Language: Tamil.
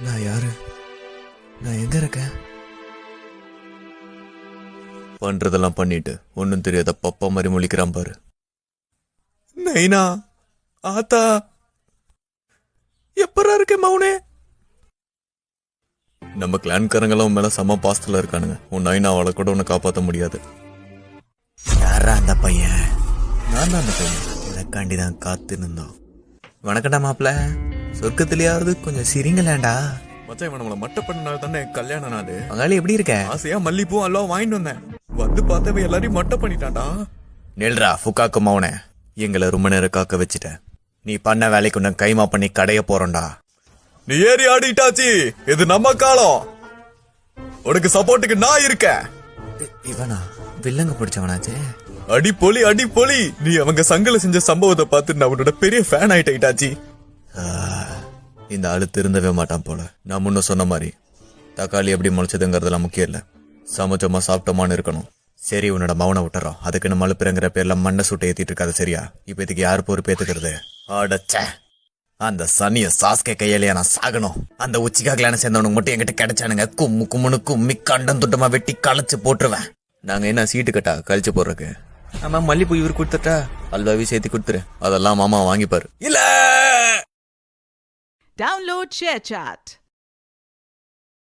நான் யாரு? நான் எங்க இருக்கேன்? பண்றதெல்லாம் பண்ணிட்டு ஒன்னும் தெரியாத பப்பா மாதிரி முழிக்கிறான் பாரு. நைனா, ஆத்தா, எப்பரா இருக்கேன் மௌனே? நம்ம கிளான்காரங்கெல்லாம் மேல செம பாஸ்தல இருக்கானுங்க. உன் நைனா அவளை கூட உன்னை காப்பாற்ற முடியாது. யாரா அந்த பையன்? நான் தான் அந்த பையன். உனக்காண்டிதான் காத்து நின்றோம். வணக்கண்டா மாப்பிள்ள. சொர்க்கத்திலேயாவது கொஞ்சம் சிரிங்களேண்டா. மச்சான், இவன் நம்மளை மட்ட பண்ணனால தானே கல்யாண நாள். அங்காளி எப்படி இருக்க? ஆசையா மல்லிப்பூ எல்லாம் வாங்கிட்டு வந்தேன். வந்து பார்த்தவன் எல்லாரையும் மட்ட பண்ணிட்டான்டா. நெல்ரா ஃபுக்காக்கு மௌனே, எங்களை ரொம்ப நேரம் காக்க வச்சுட்ட. நீ பண்ண வேலைக்கு உன்னை கைமா பண்ணி கடைய போறோம்டா. நீ ஏறி ஆடிட்டாச்சி, இது நம்ம காலம். உனக்கு சப்போர்ட்டுக்கு நான் இருக்கேன். இவனா வில்லங்க பிடிச்சவனாச்சே. அடி பொலி அடி பொலி. நீ அவங்க சங்கல செஞ்ச சம்பவத்தை பார்த்து நான் உன்னோட பெரிய ஃபேன் ஆயிட்டாச்சி. இந்த ஆளு திருந்தவே மாட்டான் போல. நான் முன்ன சொன்ன மாதிரி தக்காளி எப்படி முளைச்சதுங்கிறதுலாம் முக்கியம் இல்ல, சமைச்சோமா சாப்பிட்டோமான்னு இருக்கணும். சரி, உன்னோட மௌனை விட்டுறோம். அதுக்கு நம்ம அழுப்புறங்கிற பேர்ல மண்ணை சுட்ட ஏத்திட்டு இருக்காது சரியா? இப்ப இதுக்கு யாரு பொறுப்பு ஏத்துக்கிறது? அடச்ச, அந்த சனிய சாஸ்கே கையிலையா நான் சாகணும். அந்த உச்சிக்காகலான சேர்ந்தவனுக்கு மட்டும் என்கிட்ட கிடைச்சானுங்க, கும்மு கும்முன்னு கும்மி கண்டம் துட்டமா வெட்டி களைச்சு போட்டுருவேன். நாங்க என்ன சீட்டு கட்டா கழிச்சு போடுறக்கு? ஆமா, மல்லிப்பூ இவர் கொடுத்துட்டா அல்வாவி சேர்த்து கொடுத்துரு. அதெல்லாம் மாமா வாங்கிப்பாரு. இல்ல, Download ShareChat.